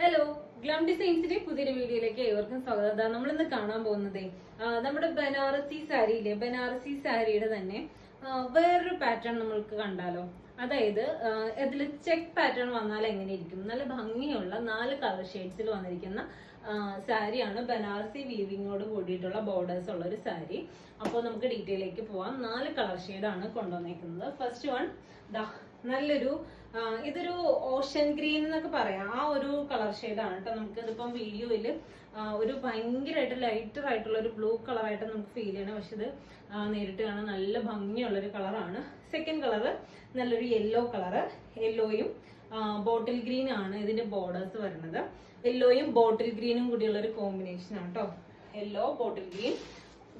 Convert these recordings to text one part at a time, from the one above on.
Hello, glam ഡിസൈൻസിന്റെ പുതിയൊരു വീഡിയോയിലേക്ക് ഏവർക്കും സ്വാഗതം. നമ്മളിന്ന് കാണാൻ പോകുന്നതേ നമ്മുടെ ബനാറസി സാരിയിലെ ബനാറസി സാരിയുടെ തന്നെ വേറൊരു പാറ്റേൺ നമ്മൾക്ക് കണ്ടാലോ. അതായത് ഇതിൽ ചെക്ക് പാറ്റേൺ വന്നാൽ എങ്ങനെയിരിക്കും, നല്ല ഭംഗിയുള്ള 4 കളർ ഷെയ്ഡ്സിൽ വന്നിരിക്കുന്ന സാരിയാണ്. ബനാറസി വീവിങ്ങോട് കൂടിയിട്ടുള്ള ബോർഡേഴ്സ് ഉള്ള ഒരു സാരി. അപ്പോൾ നമുക്ക് ഡീറ്റെയിലേക്ക് പോവാം. 4 കളർ ഷെയ്ഡാണ് കൊണ്ടുവന്നേക്കുന്നത്. ഫസ്റ്റ് വൺ നല്ലൊരു ഇതൊരു ഓഷൻ ഗ്രീൻ എന്നൊക്കെ പറയാം, ആ ഒരു കളർ ഷെയ്ഡാണ് കേട്ടോ. നമുക്ക് ഇതിപ്പം വീഡിയോയിൽ ഒരു ഭയങ്കരമായിട്ട് ലൈറ്റർ ആയിട്ടുള്ള ഒരു ബ്ലൂ കളറായിട്ട് നമുക്ക് ഫീൽ ചെയ്യണം, പക്ഷെ ഇത് നേരിട്ട് കാണാൻ നല്ല ഭംഗിയുള്ള ഒരു കളറാണ്. സെക്കൻഡ് കളറ് നല്ലൊരു യെല്ലോ കളറ്, യെല്ലോയും ബോട്ടിൽ ഗ്രീൻ ആണ് ഇതിന്റെ ബോർഡേഴ്സ് വരുന്നത്. യെല്ലോയും ബോട്ടിൽ ഗ്രീനും കൂടിയുള്ള ഒരു കോമ്പിനേഷൻ ആണ് കേട്ടോ. Yellow, bottle green,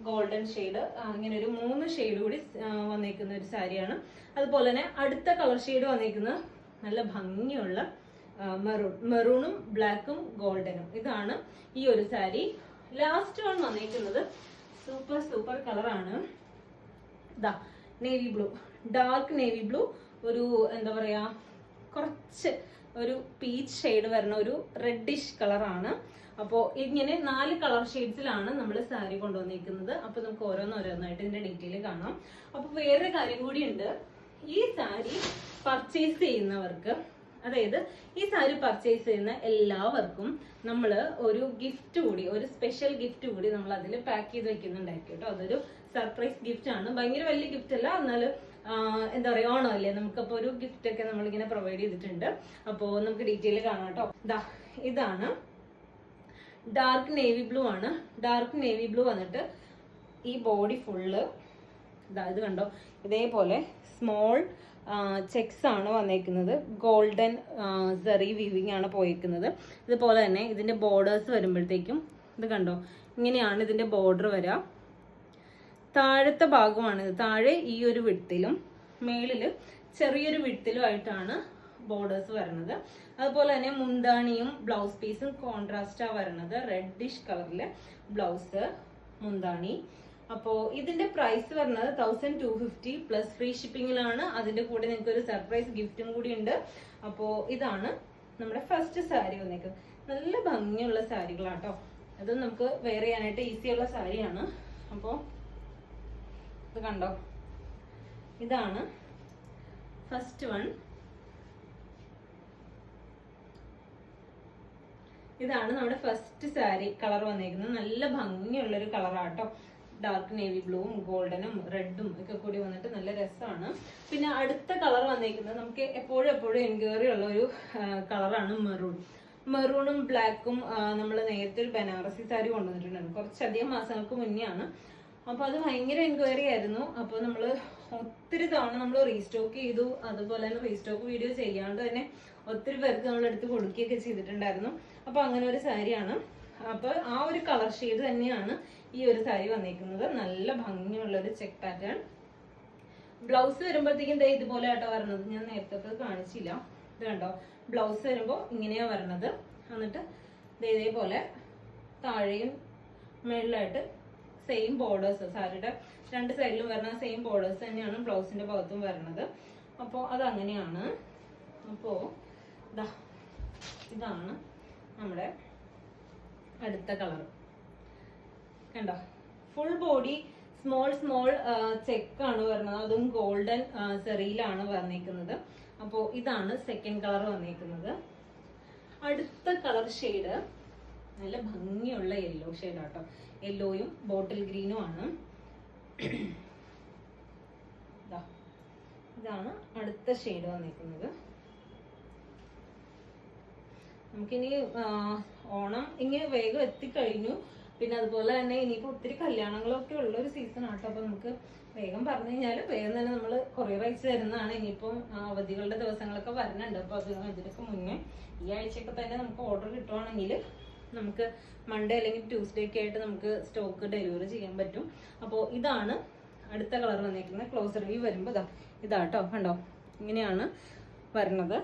golden shade, ഇങ്ങനെ ഒരു 3 ഷെയ്ഡ് കൂടി വന്നേക്കുന്ന ഒരു സാരിയാണ്. അതുപോലെ തന്നെ അടുത്ത കളർ ഷെയ്ഡ് വന്നേക്കുന്നത് നല്ല ഭംഗിയുള്ള മെറൂണും ബ്ലാക്കും ഗോൾഡനും. ഇതാണ് ഈ ഒരു സാരി. ലാസ്റ്റ് വൺ വന്നേക്കുന്നത് സൂപ്പർ കളറാണ്. ഇതാ navy blue, dark navy blue, ഒരു എന്താ പറയാ കുറച്ച് ഒരു പീച്ച് ഷെയ്ഡ് വരുന്ന ഒരു റെഡിഷ് കളറാണ്. അപ്പോൾ ഇങ്ങനെ 4 കളർ ഷെയ്ഡ്സിലാണ് നമ്മൾ സാരി കൊണ്ടുവന്നിരിക്കുന്നത്. അപ്പൊ നമുക്ക് ഓരോന്നോരോന്നായിട്ട് ഇതിന്റെ ഡീറ്റെയിൽ കാണാം. അപ്പൊ വേറൊരു കാര്യം കൂടിയുണ്ട്, ഈ സാരി പർച്ചേസ് ചെയ്യുന്നവർക്ക്, അതായത് ഈ സാരി പർച്ചേസ് ചെയ്യുന്ന എല്ലാവർക്കും നമ്മൾ ഒരു ഗിഫ്റ്റ് കൂടി, ഒരു സ്പെഷ്യൽ ഗിഫ്റ്റ് കൂടി നമ്മൾ അതിൽ പാക്ക് ചെയ്ത് വെക്കുന്നുണ്ടായിരിക്കും കേട്ടോ. അതൊരു സർപ്രൈസ് ഗിഫ്റ്റ് ആണ്. ഭയങ്കര വലിയ ഗിഫ്റ്റ് അല്ല, എന്നാലും എന്താ പറയാ, ഓണം അല്ലേ, നമുക്കപ്പോ ഒരു ഗിഫ്റ്റ് ഒക്കെ നമ്മളിങ്ങനെ പ്രൊവൈഡ് ചെയ്തിട്ടുണ്ട്. അപ്പോൾ നമുക്ക് ഡീറ്റെയിൽ കാണാം കേട്ടോ. ഇതാണ് ഡാർക്ക് നേവി ബ്ലൂ ആണ്. ഡാർക്ക് നേവി ബ്ലൂ വന്നിട്ട് ഈ ബോഡി ഫുള്ള് ഇത് കണ്ടോ, ഇതേപോലെ സ്മോൾ ചെക്സ് ആണ് വന്നേക്കുന്നത്. ഗോൾഡൻ സെറി വീവിങ് ആണ് പോയിരിക്കുന്നത്. ഇതുപോലെ തന്നെ ഇതിന്റെ ബോർഡേഴ്സ് വരുമ്പോഴത്തേക്കും ഇത് കണ്ടോ, ഇങ്ങനെയാണ് ഇതിന്റെ ബോർഡർ വരിക. താഴത്തെ ഭാഗമാണ് ഇത്, താഴെ ഈ ഒരു വിഡ്ത്തിലും മേളില് ചെറിയൊരു വിഡ്ത്തിലും ആയിട്ടാണ് ബോർഡേഴ്സ് വരുന്നത്. അതുപോലെ തന്നെ മുന്താണിയും ബ്ലൗസ് പീസും കോൺട്രാസ്റ്റാ വരുന്നത്. റെഡിഷ് കളറിലെ ബ്ലൗസ്, മുന്താണി. അപ്പോ ഇതിന്റെ പ്രൈസ് വരുന്നത് 1250 പ്ലസ് ഫ്രീ ഷിപ്പിംഗിലാണ്. അതിന്റെ കൂടെ നിങ്ങൾക്ക് ഒരു സർപ്രൈസ് ഗിഫ്റ്റും കൂടി ഉണ്ട്. അപ്പോ ഇതാണ് നമ്മുടെ ഫസ്റ്റ് സാരി വന്നേക്കുന്നത്. നല്ല ഭംഗിയുള്ള സാരികളാട്ടോ. അത് നമുക്ക് വെയർ ചെയ്യാനായിട്ട് ഈസിയുള്ള സാരിയാണ്. അപ്പോ ഇത് കണ്ടോ, ഇതാണ് ഫസ്റ്റ് വൺ. ഇതാണ് നമ്മുടെ ഫസ്റ്റ് സാരി കളർ വന്നേക്കുന്നത്. നല്ല ഭംഗിയുള്ളൊരു കളറാട്ടോ. ഡാർക്ക് നേവി ബ്ലൂവും ഗോൾഡനും റെഡും ഒക്കെ കൂടി വന്നിട്ട് നല്ല രസമാണ്. പിന്നെ അടുത്ത കളർ വന്നേക്കുന്നത് നമുക്ക് എപ്പോഴും എൻക്വയറി ഉള്ള ഒരു കളറാണ് മെറൂൺ. മെറൂണും ബ്ലാക്കും നമ്മൾ നേരത്തെ ഒരു ബനാറസി സാരി കൊണ്ടുവന്നിട്ടുണ്ടായിരുന്നു, കുറച്ചധികം മാസങ്ങൾക്ക് മുന്നേ ആണ്. അപ്പൊ അത് ഭയങ്കര എൻക്വയറി ആയിരുന്നു. അപ്പൊ നമ്മള് ഒത്തിരി തവണ നമ്മൾ റീസ്റ്റോക്ക് ചെയ്തു. അതുപോലെ തന്നെ റീസ്റ്റോക്ക് വീഡിയോ ചെയ്യാണ്ട് തന്നെ ഒത്തിരി പേർക്ക് നമ്മൾ എടുത്ത് കൊടുക്കുകയൊക്കെ ചെയ്തിട്ടുണ്ടായിരുന്നു. അപ്പൊ അങ്ങനെ ഒരു സാരിയാണ്. അപ്പൊ ആ ഒരു കളർ ഷെയ്ഡ് തന്നെയാണ് ഈ ഒരു സാരി വന്നേക്കുന്നത്. നല്ല ഭംഗിയുള്ള ഒരു ചെക്ക് പാറ്റേൺ. ബ്ലൗസ് വരുമ്പോഴത്തേക്കും ഇതുപോലെ ആട്ടോ വരണത്. ഞാൻ നേരത്തെ കാണിച്ചില്ല. ഇത് കണ്ടോ, ബ്ലൗസ് വരുമ്പോ ഇങ്ങനെയാ വരണത്. എന്നിട്ട് ഇതേപോലെ താഴെയും മേളിലായിട്ട് സെയിം ബോർഡേഴ്സ്, സാരിയുടെ 2 സൈഡിലും വരുന്ന സെയിം ബോർഡേഴ്സ് തന്നെയാണ് ബ്ലൗസിന്റെ ഭാഗത്തും വരുന്നത്. അപ്പോൾ അതങ്ങനെയാണ്. അപ്പോ ഇതാണ് നമ്മുടെ അടുത്ത കളർ. കണ്ടോ, ഫുൾ ബോഡി സ്മോൾ ചെക്കാണ് വരുന്നത്. അതും ഗോൾഡൻ സെറിയിലാണ് വന്നേക്കുന്നത്. അപ്പോൾ ഇതാണ് സെക്കൻഡ് കളർ വന്നേക്കുന്നത്. അടുത്ത കളർ ഷെയ്ഡ് നല്ല ഭംഗിയുള്ള യെല്ലോ ഷെയ്ഡ് ആട്ടോ. യെല്ലോയും ബോട്ടിൽ ഗ്രീനും ആണ്. ഇതാണ് അടുത്ത ഷെയ്ഡ് വന്നേക്കുന്നത്. നമുക്കിനി ഓണം ഇങ്ങനെ വേഗം എത്തിക്കഴിഞ്ഞു. പിന്നെ അതുപോലെ തന്നെ ഇനിയിപ്പോ ഒത്തിരി കല്യാണങ്ങളൊക്കെ ഉള്ള ഒരു സീസൺ ആട്ടോ. അപ്പൊ നമുക്ക് വേഗം പറഞ്ഞു കഴിഞ്ഞാൽ വേഗം തന്നെ നമ്മൾ കൊറിയർ അയച്ചു തരുന്നതാണ്. ഇനിയിപ്പം അവധികളുടെ ദിവസങ്ങളൊക്കെ വരുന്നുണ്ട്. അപ്പൊ ഇതിനൊക്കെ മുന്നേ ഈ ആഴ്ചയൊക്കെ തന്നെ നമുക്ക് ഓർഡർ കിട്ടുവാണെങ്കിൽ നമുക്ക് മൺഡേ അല്ലെങ്കിൽ ട്യൂസ്ഡേ ഒക്കെ ആയിട്ട് നമുക്ക് സ്റ്റോക്ക് ഡെലിവറി ചെയ്യാൻ പറ്റും. അപ്പോൾ ഇതാണ് അടുത്ത കളർ വന്നേക്കുന്നത്. ക്ലോസർ വ്യൂ വരുമ്പോൾ ഇതാട്ടോ, കണ്ടോ, ഇങ്ങനെയാണ് വരുന്നത്.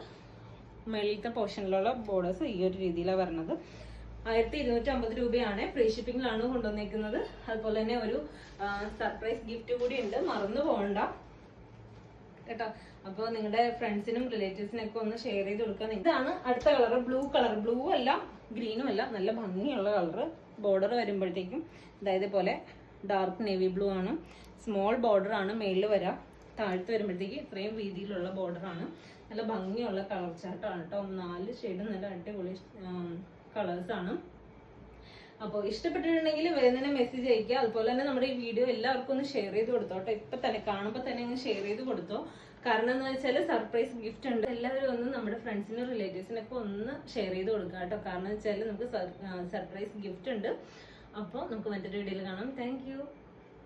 മേളിലത്തെ പോർഷനിലുള്ള ബോർഡേഴ്സ് ഈ ഒരു രീതിയിലാണ് വരുന്നത്. 1250 രൂപയാണ്. ഫ്രീ ഷിപ്പിംഗിലാണ് കൊണ്ടുവന്നേക്കുന്നത്. അതുപോലെ തന്നെ ഒരു സർപ്രൈസ് ഗിഫ്റ്റ് കൂടി ഉണ്ട്, മറന്നു പോകണ്ട കേട്ടോ. അപ്പോൾ നിങ്ങളുടെ ഫ്രണ്ട്സിനും റിലേറ്റീവ്സിനും ഒക്കെ ഒന്ന് ഷെയർ ചെയ്ത് കൊടുക്കുക. ഇതാണ് അടുത്ത കളർ, ബ്ലൂ കളർ. ബ്ലൂ അല്ല ഗ്രീനും അല്ല, നല്ല ഭംഗിയുള്ള കളർ. ബോർഡർ വരുമ്പോഴത്തേക്കും അതായത് പോലെ ഡാർക്ക് നേവി ബ്ലൂ ആണ്. സ്മോൾ ബോർഡർ ആണ് മേളിൽ വരാം. താഴത്ത് വരുമ്പോഴത്തേക്ക് ഇത്രയും വീതിയിലുള്ള ബോർഡർ ആണ്. നല്ല ഭംഗിയുള്ള കളർ ചാർട്ടാണ് കേട്ടോ. 4 ഷെയ്ഡും നല്ല അടിപൊളി കളേഴ്സ് ആണ്. അപ്പോൾ ഇഷ്ടപ്പെട്ടിട്ടുണ്ടെങ്കിൽ വേദന മെസ്സേജ് അയക്കുക. അതുപോലെ തന്നെ നമ്മുടെ ഈ വീഡിയോ എല്ലാവർക്കും ഒന്ന് ഷെയർ ചെയ്ത് കൊടുത്തോട്ടെ. ഇപ്പൊ തന്നെ കാണുമ്പോൾ തന്നെ അങ്ങ് ഷെയർ ചെയ്ത് കൊടുത്തോ. കാരണം എന്ന് വെച്ചാൽ സർപ്രൈസ് ഗിഫ്റ്റ് ഉണ്ട്. എല്ലാവരും ഒന്ന് നമ്മുടെ ഫ്രണ്ട്സിനും റിലേറ്റീവ്സിനൊക്കെ ഒന്ന് ഷെയർ ചെയ്ത് കൊടുക്കുക കേട്ടോ. കാരണം വെച്ചാൽ നമുക്ക് സർപ്രൈസ് ഗിഫ്റ്റ് ഉണ്ട്. അപ്പോൾ നമുക്ക് മറ്റൊരു വീഡിയോയിൽ കാണാം. താങ്ക്